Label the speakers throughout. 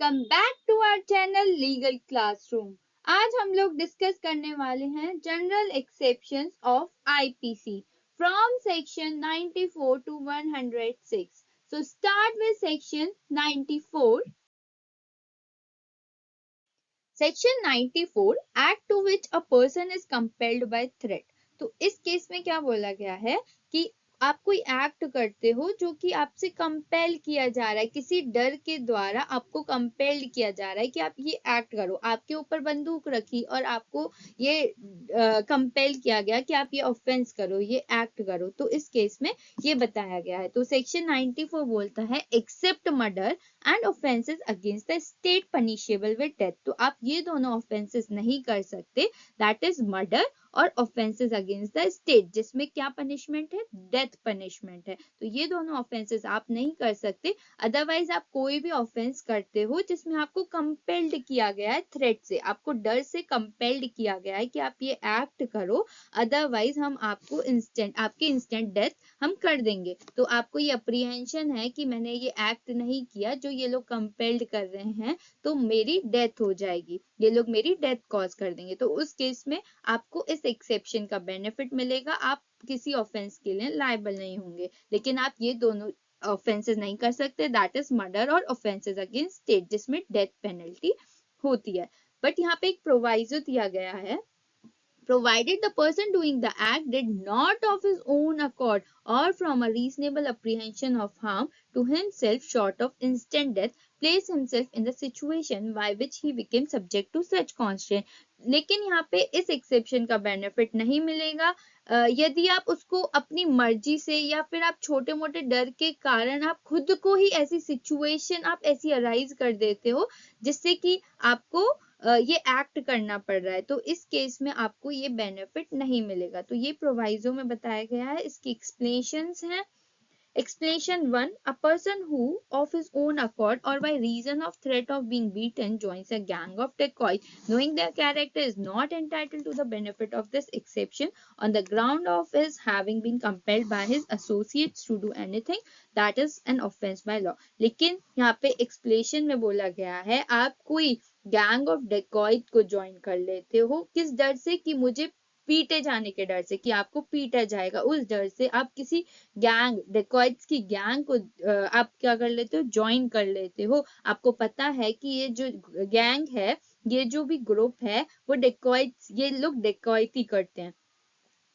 Speaker 1: Welcome back to our channel legal classroom. आज हम लोग डिस्कस करने वाले हैं general exceptions of IPC from section 94 to 106। So start with section 94। Section 94 act to which a person is compelled by threat. तो इस case में क्या बोला गया है कि आप कोई एक्ट करते हो जो कि आपसे कंपेल किया जा रहा है, किसी डर के द्वारा आपको कंपेल्ड किया जा रहा है कि आप ये एक्ट करो। आपके ऊपर बंदूक रखी और आपको ये कंपेल किया गया कि आप ये ऑफेंस करो, ये एक्ट करो। तो इस केस में ये बताया गया है। तो सेक्शन 94 बोलता है except murder and offences against the state punishable with death. तो आप ये दोनों ऑफेंसेस नहीं कर सकते, दैट इज मर्डर और ऑफेंसेस अगेंस्ट द स्टेट, जिसमें क्या पनिशमेंट है, डेथ पनिशमेंट है। तो ये दोनों ऑफेंसेस आप नहीं कर सकते। अदरवाइज आप कोई भी ऑफेंस करते हो जिसमें आपको कंपेल्ड किया गया है थ्रेट से, आपको डर से कंपेल्ड किया गया है कि आप ये एक्ट करो, अदरवाइज हम आपको आपकी इंस्टेंट डेथ हम कर देंगे। तो आपको ये अप्रीहेंशन है कि मैंने ये एक्ट नहीं किया जो ये लोग कंपेल्ड कर रहे हैं, तो मेरी डेथ हो जाएगी, ये लोग मेरी डेथ कॉज कर देंगे। तो उस केस में आपको इस एक्सेप्शन का बेनिफिट मिलेगा, आप किसी ऑफेंस के लिए लायबल नहीं होंगे। लेकिन आप ये दोनों ऑफेंसेस नहीं कर सकते, दैट इज मर्डर और ऑफेंसेस अगेंस्ट स्टेट, जिसमें डेथ पेनल्टी होती है। बट यहाँ पे एक प्रोवाइजो दिया गया है, provided the person doing the act did not of his own accord or from a reasonable apprehension of harm to himself short of instant death place himself in the situation by which he became subject to such constraint। लेकिन यहाँ पे इस exception का benefit नहीं मिलेगा यदि आप उसको अपनी मर्जी से या फिर आप छोटे मोटे डर के कारण आप खुद को ही ऐसी सिचुएशन आप ऐसी अराइज कर देते हो जिससे कि आपको ये एक्ट करना पड़ रहा है। तो इस केस में आपको ये बेनिफिट नहीं मिलेगा। तो ये प्रोवाइजो में बताया गया है, इसकी एक्सप्लेनेशंस हैं। Explanation 1. A person who, of his own accord or by reason of threat of being beaten, joins a gang of dacoits, knowing their character is not entitled to the benefit of this exception on the ground of his having been compelled by his associates to do anything that is an offense by law। लेकिन यहाँ पे explanation में बोला गया है, आप कोई gang of dacoit को ज्वाइन कर लेते हो, किस डर से कि मुझे पीटे जाने के डर से, कि आपको पीटा जाएगा, उस डर से आप किसी गैंग डेकॉइट्स की गैंग को आप क्या कर लेते हो, ज्वाइन कर लेते हो। आपको पता है कि ये जो गैंग है, ये जो भी ग्रुप है, वो डेकॉइट्स, ये लोग डेकॉइटी करते हैं।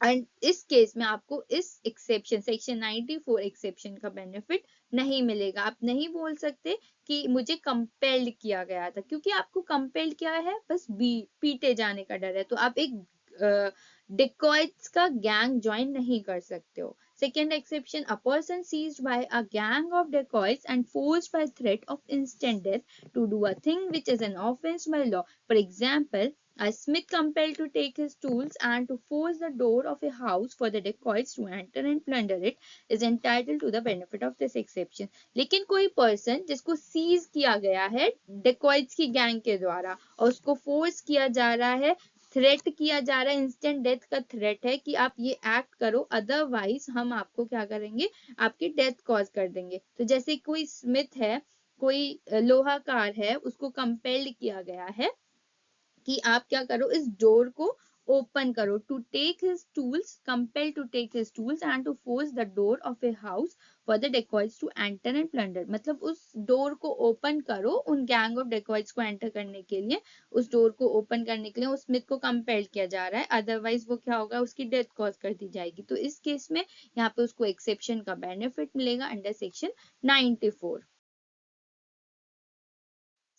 Speaker 1: एंड इस केस में आपको इस एक्सेप्शन सेक्शन 94 एक्सेप्शन का बेनिफिट नहीं मिलेगा। आप नहीं बोल सकते कि मुझे कंपेल्ड किया गया था, क्योंकि आपको कंपेल्ड किया है बस पीटे जाने का डर है, तो आप एक डेकॉइट्स का गैंग ज्वाइन नहीं कर सकते हो। Second exception, a person seized by a gang of dacoits and forced by threat of instant death to do a thing which is an offense by law. For example, a smith compelled to take his tools and to force the door of a house for the dacoits to enter and plunder it is entitled to the benefit of this exception। लेकिन कोई person जिसको seize किया गया है dacoits की gang के द्वारा और उसको फोर्स किया जा रहा है, थ्रेट किया जा रहा है, इंस्टेंट डेथ का थ्रेट है कि आप ये एक्ट करो, अदरवाइज हम आपको क्या करेंगे, आपकी डेथ कॉज कर देंगे। तो जैसे कोई स्मिथ है, कोई लोहाकार है, उसको कंपेल्ड किया गया है कि आप क्या करो, इस डोर को ओपन करो, to take his tools, compel to take his tools and to force the door of a house for the dacoits to enter and plunder. मतलब उस डोर को ओपन करो, उन गैंग ऑफ डेकॉइट्स को enter करने के लिए, उस डोर को ओपन करने के लिए उस स्मिथ को कंपेल किया जा रहा है, अदरवाइज वो क्या होगा, उसकी डेथ कॉज कर दी जाएगी। तो इस केस में यहाँ पे उसको एक्सेप्शन का बेनिफिट मिलेगा under section 94।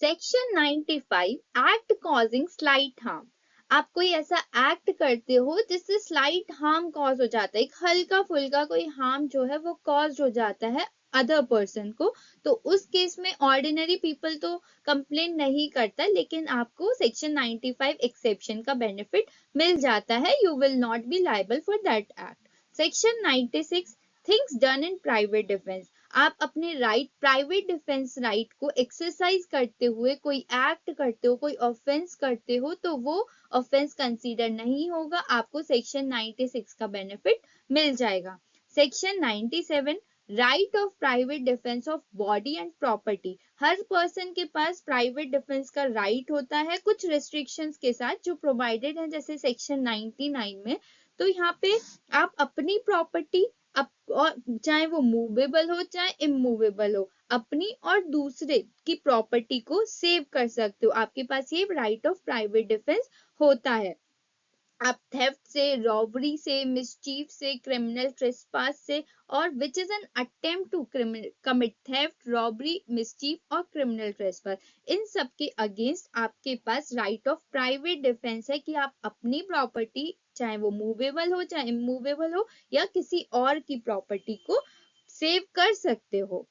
Speaker 1: Section 95 act causing slight harm. आप कोई ऐसा एक्ट करते हो जिससे स्लाइट हार्म कॉज हो जाता है, एक हल्का फुल्का कोई हार्म जो है वो कॉज हो जाता है अदर पर्सन को। तो उस केस में ऑर्डिनरी पीपल तो कंप्लेन नहीं करता, लेकिन आपको सेक्शन 95 एक्सेप्शन का बेनिफिट मिल जाता है, you will not be liable for that act. Section 96 things done in private defence. आप अपने राइट, प्राइवेट डिफेंस राइट को एक्सरसाइज करते हुए कोई एक्ट करते हो, कोई ऑफेंस करते हो, तो वो ऑफेंस कंसीडर नहीं होगा, आपको सेक्शन 96 का बेनिफिट मिल जाएगा। Section 97 right of private defence of body and property, her person के पास प्राइवेट डिफेंस का राइट होता है कुछ रिस्ट्रिक्शंस के साथ जो प्रोवाइडेड है जैसे सेक्शन 99 में। तो यहाँ पे आप अपनी प्रॉपर्टी और चाहे वो मूवेबल हो चाहे इमूवेबल हो, अपनी और दूसरे की प्रॉपर्टी को सेव कर सकते हो, आपके पास ये राइट ऑफ प्राइवेट डिफेंस होता है। आप थेफ्ट से, रॉबरी से, मिसचीफ से, क्रिमिनल ट्रेसपास से, और which is an attempt to commit theft, robbery, mischief और क्रिमिनल ट्रेसपास, इन सब के अगेंस्ट आपके पास राइट ऑफ प्राइवेट डिफेंस है कि आप अपनी प्रॉपर्टी चाहे वो मूवेबल हो चाहे इमूवेबल हो या किसी और की प्रॉपर्टी को सेव कर सकते हो।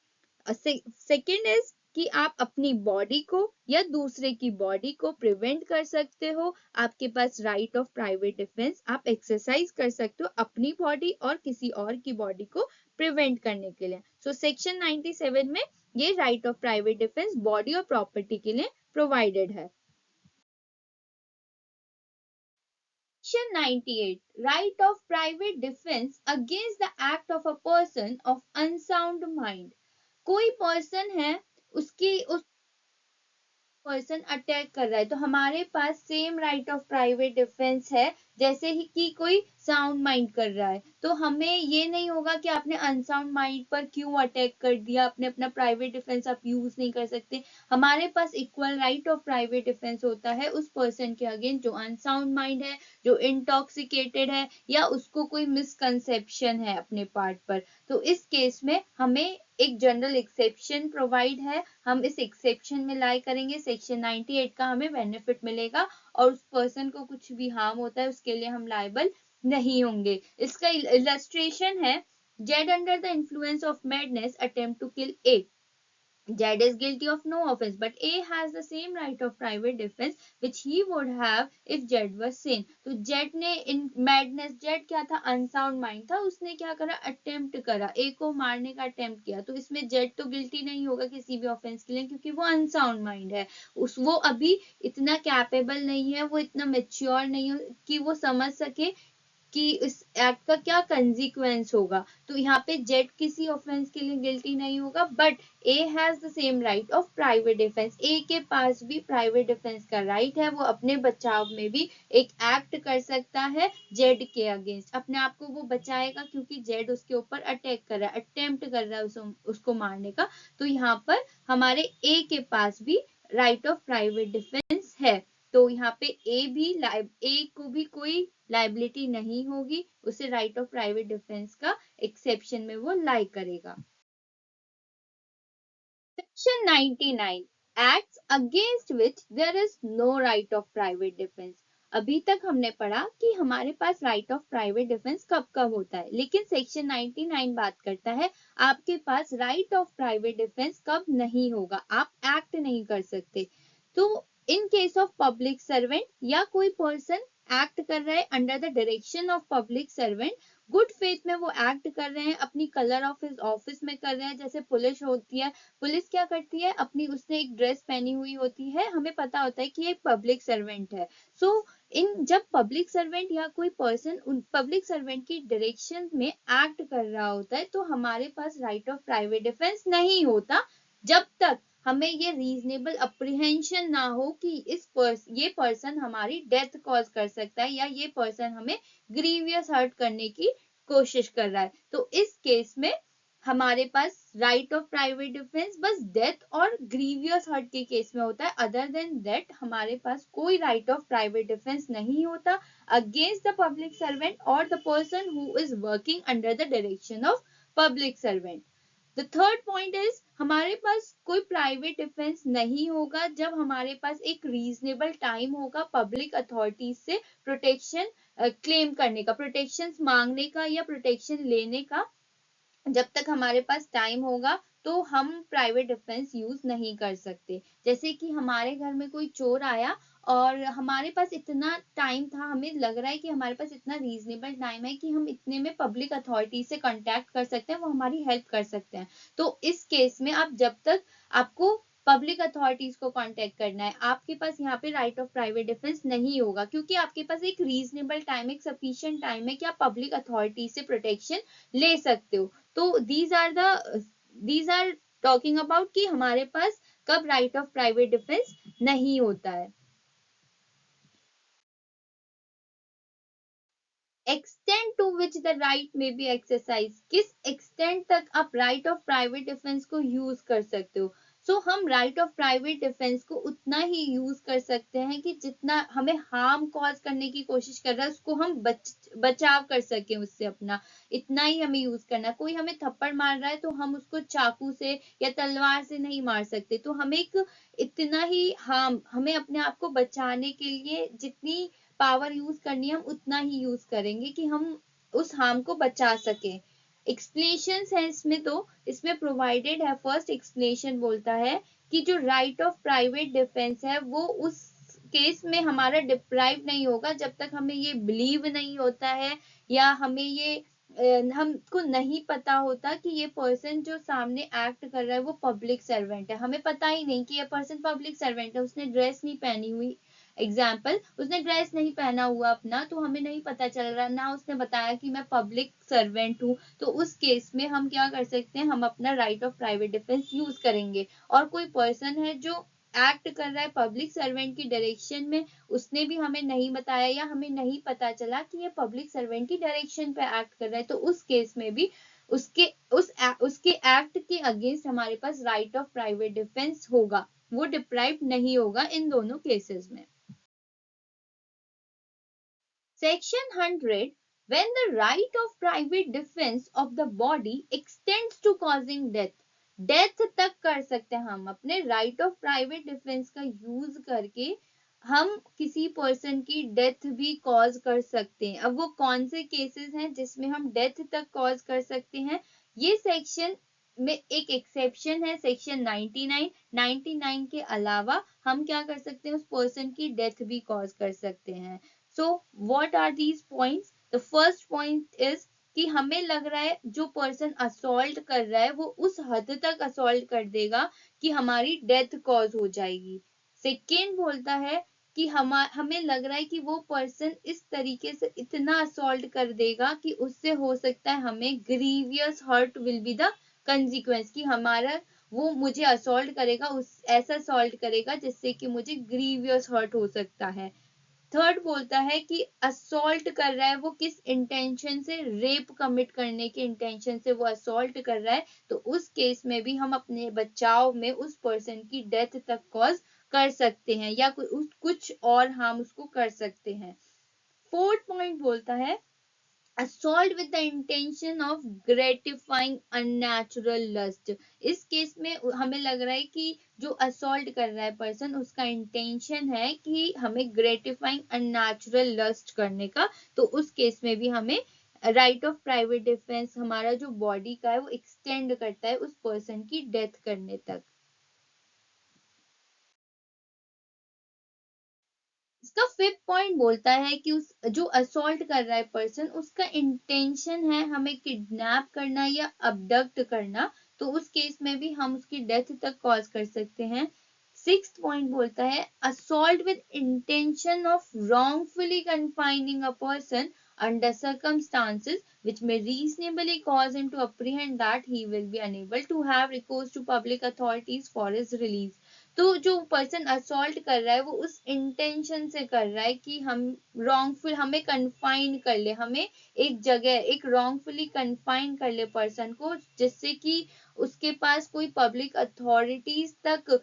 Speaker 1: सेकेंड इज कि आप अपनी बॉडी को या दूसरे की बॉडी को प्रिवेंट कर सकते हो, आपके पास राइट ऑफ प्राइवेट डिफेंस, आप एक्सरसाइज कर सकते हो अपनी बॉडी और किसी और की बॉडी को प्रिवेंट करने के लिए। सो सेक्शन 97 में ये right of private defence body और प्रॉपर्टी के लिए प्रोवाइडेड है। Section 98, right of private defense against the act of a person of unsound mind, कोई पर्सन है उसकी उस पर्सन अटैक कर रहा है तो हमारे पास same right of private defence है जैसे ही कि कोई साउंड माइंड कर रहा है। तो हमें ये नहीं होगा कि आपने अनसाउंड माइंड पर क्यों अटैक कर दिया, आपने अपना प्राइवेट डिफेंस आप यूज नहीं कर सकते। हमारे पास equal right of private defence होता है उस पर्सन के अगेंस्ट जो अनसाउंड माइंड है, जो इंटॉक्सिकेटेड है या उसको कोई मिसकंसेप्शन है अपने पार्ट पर। तो इस केस में हमें एक जनरल एक्सेप्शन प्रोवाइड है, हम इस एक्सेप्शन में लाई करेंगे, सेक्शन 98 का हमें बेनिफिट मिलेगा और उस पर्सन को कुछ भी हार्म होता है उसके लिए हम लायबल नहीं होंगे। इसका इलस्ट्रेशन है, Z under the influence of madness attempt to kill A, Z is guilty of no offense, but A has the same right of private defense which he would have if Z was sane. तो Z ने in madness, Z क्या था, unsound mind था, उसने क्या करा, attempt करा, A को मारने का अटेम्प्ट किया, तो इसमें Z तो गिल्टी नहीं होगा किसी भी ऑफेंस के लिए क्योंकि वो अनसाउंड माइंड है, वो अभी इतना कैपेबल नहीं है, वो इतना मेच्योर नहीं है कि वो समझ सके कि इस एक्ट का क्या कंसिक्वेंस होगा। तो यहाँ पे जेड किसी ऑफेंस के लिए गिल्टी नहीं होगा, but A has the same right of private defence, A के पास भी प्राइवेट डिफेंस का राइट है, वो अपने बचाव में भी एक एक्ट कर सकता है जेड के अगेंस्ट, अपने आप को वो बचाएगा क्योंकि जेड उसके ऊपर अटैक कर रहा है, अटेम्प्ट कर रहा है उसको मारने का। तो यहाँ पर हमारे ए के पास भी राइट ऑफ प्राइवेट डिफेंस है, तो यहाँ पे ए को भी कोई लाइबिलिटी नहीं होगी, उसे राइट ऑफ प्राइवेट डिफेंस का एक्सेप्शन में वो लाई करेगा। Section 99, acts against which there is no right of private defence. अभी तक हमने पढ़ा कि हमारे पास राइट ऑफ प्राइवेट डिफेंस कब कब होता है, लेकिन सेक्शन 99 बात करता है आपके पास राइट ऑफ प्राइवेट डिफेंस कब नहीं होगा, आप एक्ट नहीं कर सकते। तो in case of public servant या कोई पर्सन एक्ट कर रहा है under the direction of public servant, good faith में वो एक्ट कर रहे हैं, अपनी कलर ऑफ हिज ऑफिस में कर रहे हैं, जैसे पुलिस होती है, पुलिस क्या करती है, अपनी उसने एक ड्रेस पहनी हुई होती है, हमें पता होता है कि ये पब्लिक सर्वेंट है। सो इन जब पब्लिक सर्वेंट या कोई पर्सन उन पब्लिक सर्वेंट की डायरेक्शन में एक्ट कर रहा होता है तो हमारे पास राइट ऑफ प्राइवेट डिफेंस नहीं होता जब तक हमें ये रीजनेबल अप्रीहेंशन ना हो कि ये पर्सन हमारी डेथ कॉज कर सकता है या ये पर्सन हमें ग्रीवियस हर्ट करने की कोशिश कर रहा है। तो इस केस में हमारे पास राइट ऑफ प्राइवेट डिफेंस बस डेथ और ग्रीवियस हर्ट के केस में होता है, अदर देन दैट हमारे पास कोई राइट ऑफ प्राइवेट डिफेंस नहीं होता अगेंस्ट द पब्लिक सर्वेंट और the person who is working under the direction of public servant. The third point is हमारे पास कोई प्राइवेट डिफेंस नहीं होगा जब हमारे पास एक रीजनेबल टाइम होगा पब्लिक अथॉरिटीज से प्रोटेक्शन क्लेम करने का, प्रोटेक्शन मांगने का या प्रोटेक्शन लेने का। जब तक हमारे पास टाइम होगा तो हम प्राइवेट डिफेंस यूज नहीं कर सकते। जैसे कि हमारे घर में कोई चोर आया और हमारे पास इतना टाइम था, हमें लग रहा है कि हमारे पास इतना रीजनेबल टाइम है कि हम इतने में पब्लिक अथॉरिटी से कांटेक्ट कर सकते हैं, वो हमारी हेल्प कर सकते हैं। तो इस केस में आप जब तक आपको पब्लिक अथॉरिटीज को कांटेक्ट करना है, आपके पास यहाँ पे राइट ऑफ प्राइवेट डिफेंस नहीं होगा, क्योंकि आपके पास एक रीजनेबल टाइम, एक सफिशिएंट टाइम है कि आप पब्लिक अथॉरिटी से प्रोटेक्शन ले सकते हो। तो दीज आर टॉकिंग अबाउट कि हमारे पास कब राइट ऑफ प्राइवेट डिफेंस नहीं होता है। Extend to which the right में बी एक्सरसाइज, किस एक्सटेंट तक आप राइट ऑफ प्राइवेट डिफेंस को यूज कर सकते हो। सो हम राइट ऑफ प्राइवेट डिफेंस को उतना ही यूज कर सकते हैं कि जितना हमें हार्म कॉज करने की कोशिश कर रहा है उसको हम बचाव कर सके उससे अपना, इतना ही हमें यूज करना। कोई हमें थप्पड़ मार रहा है तो हम उसको चाकू से या तलवार से नहीं मार सकते, तो हमें एक इतना ही हार्म, हमें अपने आप को बचाने के लिए जितनी पावर यूज करनी है हम उतना ही यूज करेंगे कि हम उस हार्म को बचा सके। एक्सप्लेनेशन है इसमें, तो इसमें प्रोवाइडेड है, फर्स्ट एक्सप्लेनेशन बोलता है कि जो राइट ऑफ प्राइवेट डिफेंस है वो उस केस में हमारा डिप्राइव नहीं होगा जब तक हमें ये बिलीव नहीं होता है या हमें ये हमको नहीं पता होता कि ये पर्सन जो सामने एक्ट कर रहा है वो पब्लिक सर्वेंट है। हमें पता ही नहीं कि ये पर्सन पब्लिक सर्वेंट है, उसने ड्रेस नहीं पहनी हुई, एग्जाम्पल उसने ड्रेस नहीं पहना हुआ अपना, तो हमें नहीं पता चल रहा ना, उसने बताया कि मैं पब्लिक सर्वेंट हूँ, तो उस केस में हम क्या कर सकते हैं, हम अपना right of private defence use करेंगे। और कोई पर्सन है जो एक्ट कर रहा है पब्लिक सर्वेंट की डायरेक्शन में, उसने भी हमें नहीं बताया या हमें नहीं पता चला कि ये पब्लिक सर्वेंट की डायरेक्शन पे एक्ट कर रहा है, तो उस केस में भी उसके एक्ट के अगेंस्ट हमारे पास राइट ऑफ प्राइवेट डिफेंस होगा, वो डिप्राइव नहीं होगा इन दोनों केसेस में। Section 100, when the right of private defense of the body extends to causing death, death तक कर सकते हैं हम अपने राइट ऑफ प्राइवेट डिफेंस का यूज करके, हम किसी पर्सन की डेथ भी कॉज कर सकते हैं। अब वो कौन से केसेस हैं जिसमें हम डेथ तक कॉज कर सकते हैं, ये सेक्शन में एक एक्सेप्शन है, सेक्शन 99। 99 के अलावा हम क्या कर सकते हैं, उस पर्सन की डेथ भी कॉज कर सकते हैं। So what are these points? The first point is कि हमें लग रहा है जो पर्सन असॉल्ट कर रहा है वो उस हद तक असॉल्ट कर देगा कि हमारी डेथ कॉज हो जाएगी। सेकेंड बोलता है कि हमें लग रहा है कि वो पर्सन इस तरीके से इतना असॉल्ट कर देगा कि उससे हो सकता है हमें grievous hurt will be the consequence, कि हमारा वो मुझे असॉल्ट करेगा, उस ऐसा असॉल्ट करेगा जिससे कि मुझे ग्रीवियस हर्ट हो सकता है। थर्ड बोलता है कि असॉल्ट कर रहा है वो किस इंटेंशन से, रेप कमिट करने के इंटेंशन से वो असॉल्ट कर रहा है, तो उस केस में भी हम अपने बचाव में उस पर्सन की डेथ तक कॉज कर सकते हैं या कुछ और हार्म उसको कर सकते हैं। फोर्थ पॉइंट बोलता है assault with the intention of gratifying unnatural lust। इस केस में हमें लग रहा है कि जो असॉल्ट कर रहा है पर्सन उसका इंटेंशन है कि हमें ग्रेटिफाइंग अननेचुरल लस्ट करने का, तो उस केस में भी हमें राइट ऑफ प्राइवेट डिफेंस हमारा जो बॉडी का है वो एक्सटेंड करता है उस पर्सन की डेथ करने तक। इसका फिफ्थ पॉइंट बोलता है कि उस जो असॉल्ट कर रहा है पर्सन उसका इंटेंशन है हमें किडनैप करना या अबडक्ट करना, तो उस केस में भी हम उसकी डेथ तक कॉज कर सकते हैं। सिक्स्थ पॉइंट बोलता है assault with intention of wrongfully confining a person under circumstances which may reasonably cause him to apprehend that he will be unable to have recourse to public authorities for his release। तो जो person assault कर रहा है वो उस intention से कर रहा है कि हम रॉन्गफुल हमें कन्फाइन कर ले, हमें एक जगह एक रॉन्गफुली कन्फाइन कर ले पर्सन को, जिससे कि उसके पास कोई पब्लिक अथॉरिटीज तक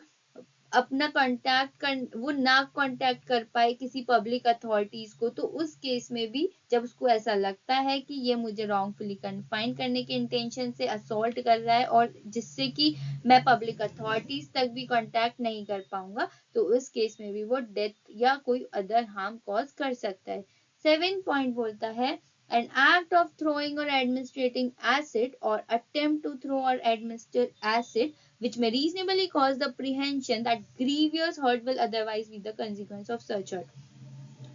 Speaker 1: अपना कांटेक्ट कर, वो ना कांटेक्ट कर पाए किसी पब्लिक अथॉरिटीज को, तो उस केस में भी जब उसको ऐसा लगता है कि ये मुझे रॉन्गफुली कन्फाइन करने के इंटेंशन से असॉल्ट कर रहा है और जिससे कि मैं पब्लिक अथॉरिटीज तक भी कांटेक्ट नहीं कर पाऊंगा, तो उस केस में भी वो डेथ या कोई अदर हार्म कॉज कर सकता है। 7 पॉइंट बोलता है an act of throwing or administering acid or attempt to throw or administer acid which may reasonably cause the apprehension that grievous hurt will otherwise be the consequence of such hurt।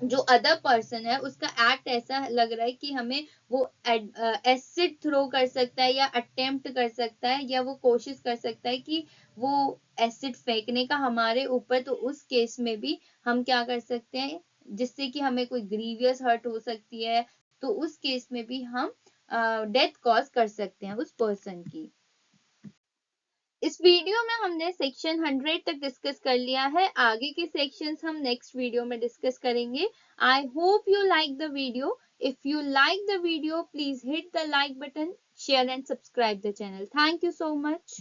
Speaker 1: जो other person है उसका act ऐसा लग रहा है कि हमें वो एसिड थ्रो कर सकता है या अटेम्प्ट कर सकता है या वो कोशिश कर सकता है कि वो एसिड फेंकने का हमारे ऊपर, तो उस केस में भी हम क्या कर सकते हैं, जिससे कि हमें कोई ग्रीवियस हर्ट हो सकती है, तो उस केस में भी हम डेथ कॉज कर सकते हैं उस पर्सन की। इस वीडियो में हमने सेक्शन 100 तक डिस्कस कर लिया है, आगे के सेक्शंस हम नेक्स्ट वीडियो में डिस्कस करेंगे। I hope you like the video. If you like the video, please hit the like button, share and subscribe the channel. Thank you so much.